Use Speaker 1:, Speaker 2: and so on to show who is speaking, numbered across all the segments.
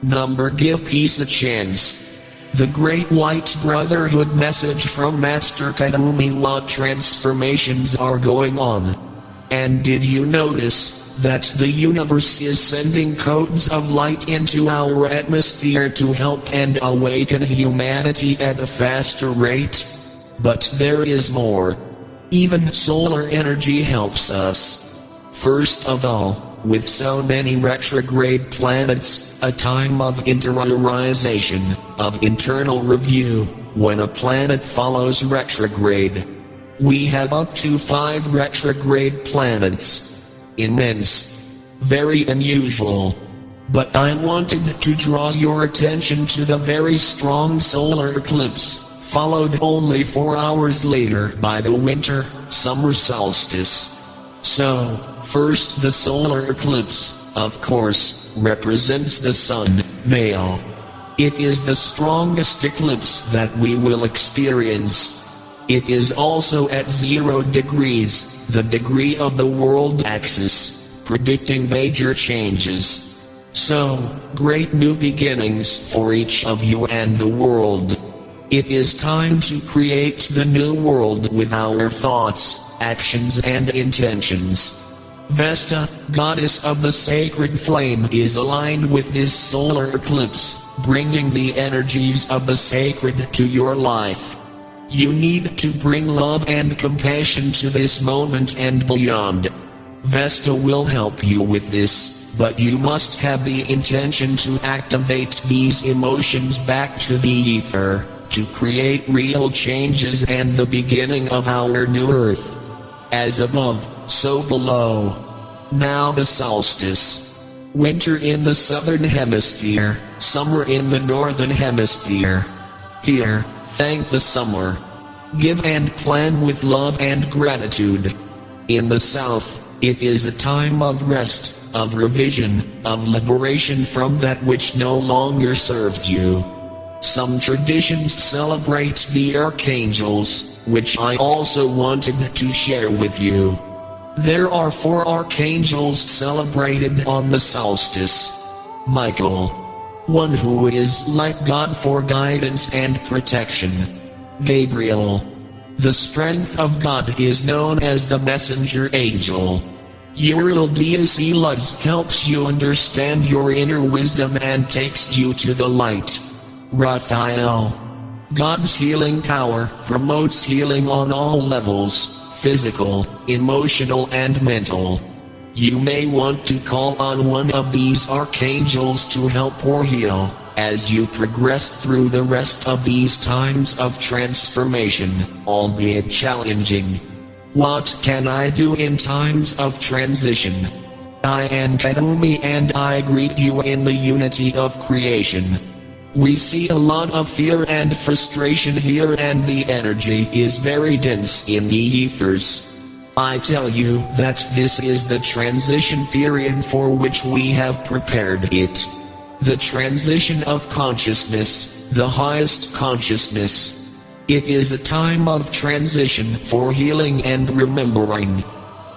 Speaker 1: Number give peace a chance. The Great White Brotherhood message from Master Kuthumi. What transformations are going on? And did you notice that the universe is sending codes of light into our atmosphere to help and awaken humanity at a faster rate? But there is more. Even solar energy helps us. First of all, with so many retrograde planets, a time of interiorization, of internal review, when a planet follows retrograde. We have up to 5 retrograde planets. Immense. Very unusual. But I wanted to draw your attention to the very strong solar eclipse, followed only 4 hours later by the winter-summer solstice. So, first the solar eclipse, of course, represents the sun, male. It is the strongest eclipse that we will experience. It is also at 0 degrees, the degree of the world axis, predicting major changes. So, great new beginnings for each of you and the world. It is time to create the new world with our thoughts, actions and intentions. Vesta, goddess of the sacred flame, is aligned with this solar eclipse, bringing the energies of the sacred to your life. You need to bring love and compassion to this moment and beyond. Vesta will help you with this, but you must have the intention to activate these emotions back to the ether, to create real changes and the beginning of our new earth. As above, so below. Now the solstice. Winter in the southern hemisphere, summer in the northern hemisphere. Here, thank the summer. Give and plan with love and gratitude. In the south, it is a time of rest, of revision, of liberation from that which no longer serves you. Some traditions celebrate the archangels, which I also wanted to share with you. There are 4 archangels celebrated on the solstice. Michael, one who is like God for guidance and protection. Gabriel, the strength of God, is known as the messenger angel. Uriel Dias Elias helps you understand your inner wisdom and takes you to the light. Raphael, God's healing power, promotes healing on all levels, physical, emotional and mental. You may want to call on one of these archangels to help or heal, as you progress through the rest of these times of transformation, albeit challenging. What can I do in times of transition? I am Kuthumi and I greet you in the unity of creation. We see a lot of fear and frustration here and the energy is very dense in the ethers. I tell you that this is the transition period for which we have prepared it. The transition of consciousness, the highest consciousness. It is a time of transition for healing and remembering.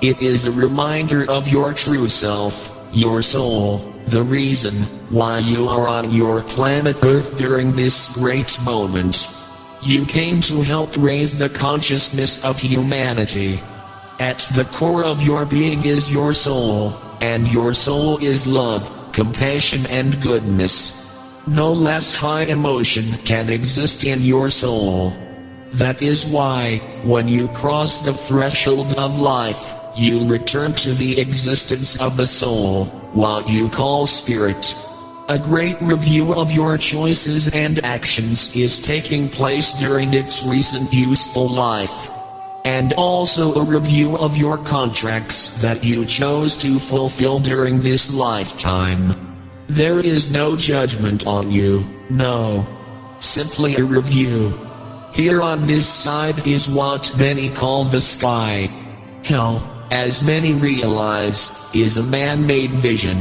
Speaker 1: It is a reminder of your true self, your soul. The reason why you are on your planet Earth during this great moment. You came to help raise the consciousness of humanity. At the core of your being is your soul, and your soul is love, compassion and goodness. No less high emotion can exist in your soul. That is why, when you cross the threshold of life, you return to the existence of the soul, what you call spirit. A great review of your choices and actions is taking place during its recent useful life. And also a review of your contracts that you chose to fulfill during this lifetime. There is no judgment on you, no. Simply a review. Here on this side is what many call the sky. Hell, as many realize, is a man-made vision.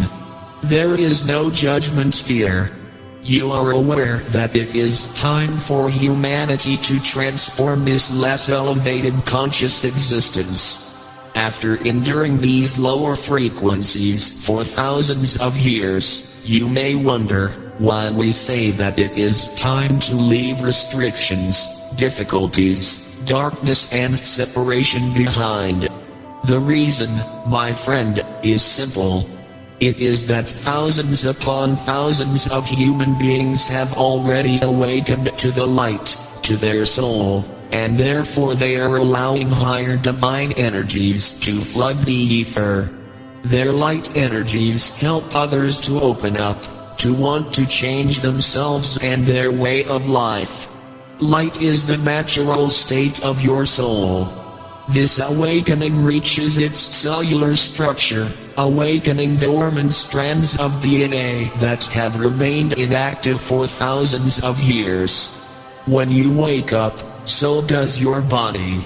Speaker 1: There is no judgment here. You are aware that it is time for humanity to transform this less elevated conscious existence. After enduring these lower frequencies for thousands of years, you may wonder, why we say that it is time to leave restrictions, difficulties, darkness and separation behind. The reason, my friend, is simple. It is that thousands upon thousands of human beings have already awakened to the light, to their soul, and therefore they are allowing higher divine energies to flood the ether. Their light energies help others to open up, to want to change themselves and their way of life. Light is the natural state of your soul. This awakening reaches its cellular structure, awakening dormant strands of DNA that have remained inactive for thousands of years. When you wake up, so does your body.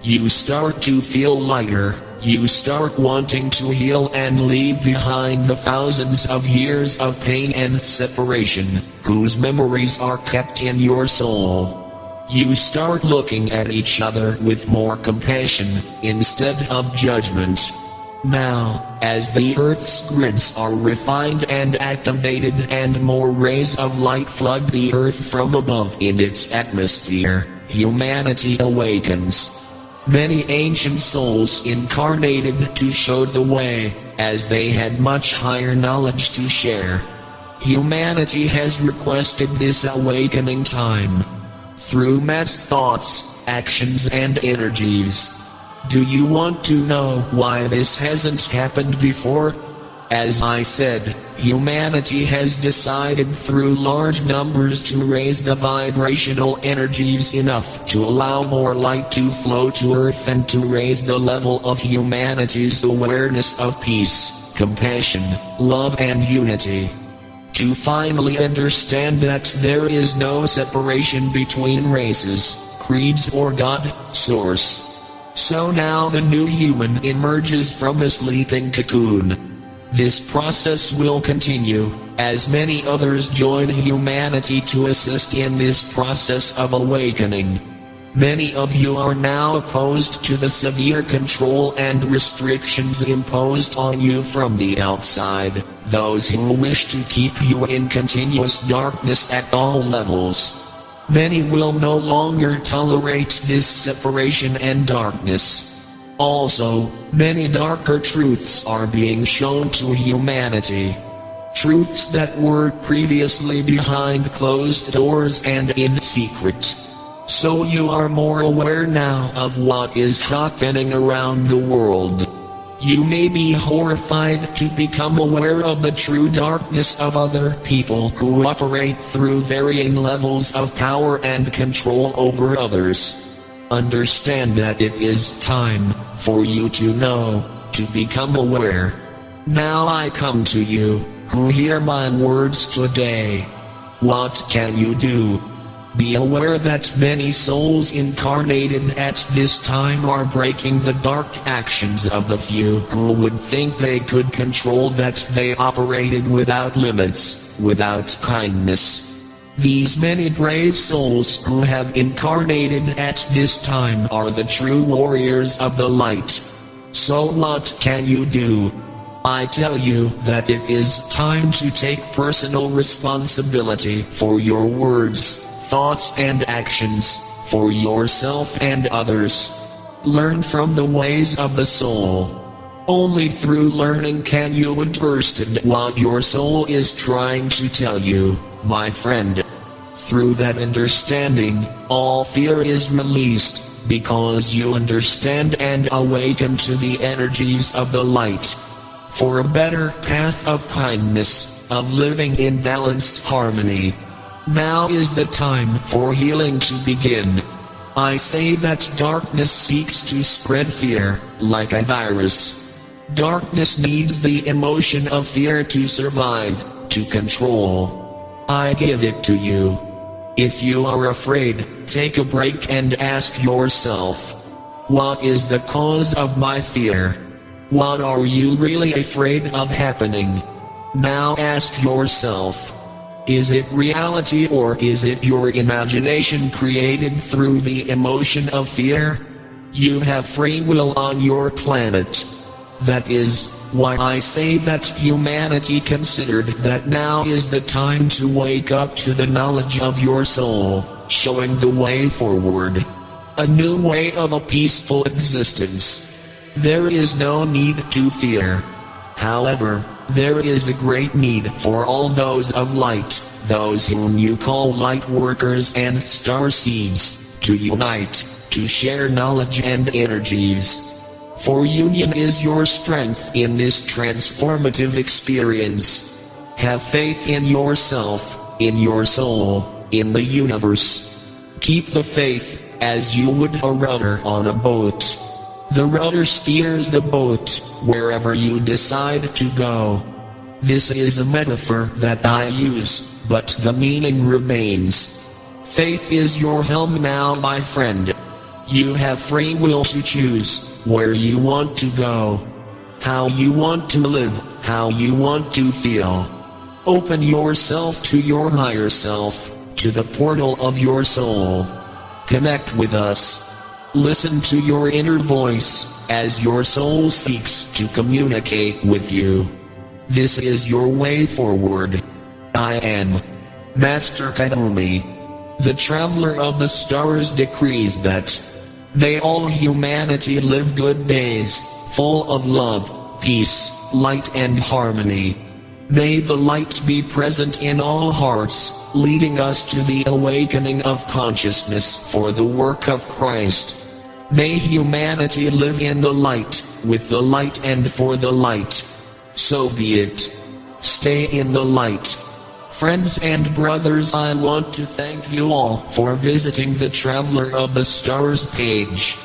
Speaker 1: You start to feel lighter, you start wanting to heal and leave behind the thousands of years of pain and separation, whose memories are kept in your soul. You start looking at each other with more compassion, instead of judgment. Now, as the Earth's grids are refined and activated and more rays of light flood the Earth from above in its atmosphere, humanity awakens. Many ancient souls incarnated to show the way, as they had much higher knowledge to share. Humanity has requested this awakening time through mass thoughts, actions and energies. Do you want to know why this hasn't happened before? As I said, humanity has decided through large numbers to raise the vibrational energies enough to allow more light to flow to Earth and to raise the level of humanity's awareness of peace, compassion, love and unity. To finally understand that there is no separation between races, creeds or God, source. So now the new human emerges from a sleeping cocoon. This process will continue, as many others join humanity to assist in this process of awakening. Many of you are now opposed to the severe control and restrictions imposed on you from the outside, those who wish to keep you in continuous darkness at all levels. Many will no longer tolerate this separation and darkness. Also, many darker truths are being shown to humanity. Truths that were previously behind closed doors and in secret. So you are more aware now of what is happening around the world. You may be horrified to become aware of the true darkness of other people who operate through varying levels of power and control over others. Understand that it is time for you to know, to become aware. Now I come to you, who hear my words today. What can you do? Be aware that many souls incarnated at this time are breaking the dark actions of the few who would think they could control, that they operated without limits, without kindness. These many brave souls who have incarnated at this time are the true warriors of the light. So what can you do? I tell you that it is time to take personal responsibility for your words, thoughts and actions, for yourself and others. Learn from the ways of the soul. Only through learning can you understand what your soul is trying to tell you, my friend. Through that understanding, all fear is released, because you understand and awaken to the energies of the light. For a better path of kindness, of living in balanced harmony. Now is the time for healing to begin. I say that darkness seeks to spread fear, like a virus. Darkness needs the emotion of fear to survive, to control. I give it to you. If you are afraid, take a break and ask yourself, what is the cause of my fear? What are you really afraid of happening? Now ask yourself, is it reality or is it your imagination created through the emotion of fear? You have free will on your planet. That is, why I say that humanity considered that now is the time to wake up to the knowledge of your soul, showing the way forward. A new way of a peaceful existence. There is no need to fear. However, there is a great need for all those of light, those whom you call light workers and star seeds, to unite, to share knowledge and energies. For union is your strength in this transformative experience. Have faith in yourself, in your soul, in the universe. Keep the faith, as you would a rudder on a boat. The rudder steers the boat, wherever you decide to go. This is a metaphor that I use, but the meaning remains. Faith is your helm now, my friend. You have free will to choose where you want to go, how you want to live, how you want to feel. Open yourself to your higher self, to the portal of your soul. Connect with us. Listen to your inner voice, as your soul seeks to communicate with you. This is your way forward. I am Master Kuthumi. The traveler of the stars decrees that may all humanity live good days, full of love, peace, light and harmony. May the light be present in all hearts, leading us to the awakening of consciousness for the work of Christ. May humanity live in the light, with the light and for the light. So be it. Stay in the light. Friends and brothers, I want to thank you all for visiting the Traveler of the Stars page.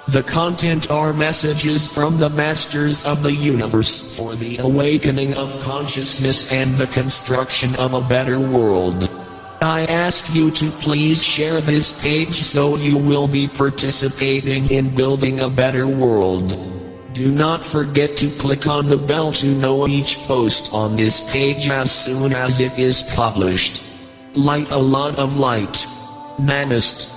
Speaker 1: The content are messages from the Masters of the Universe for the awakening of consciousness and the construction of a better world. I ask you to please share this page so you will be participating in building a better world. Do not forget to click on the bell to know each post on this page as soon as it is published. Light, a lot of light. Namaste.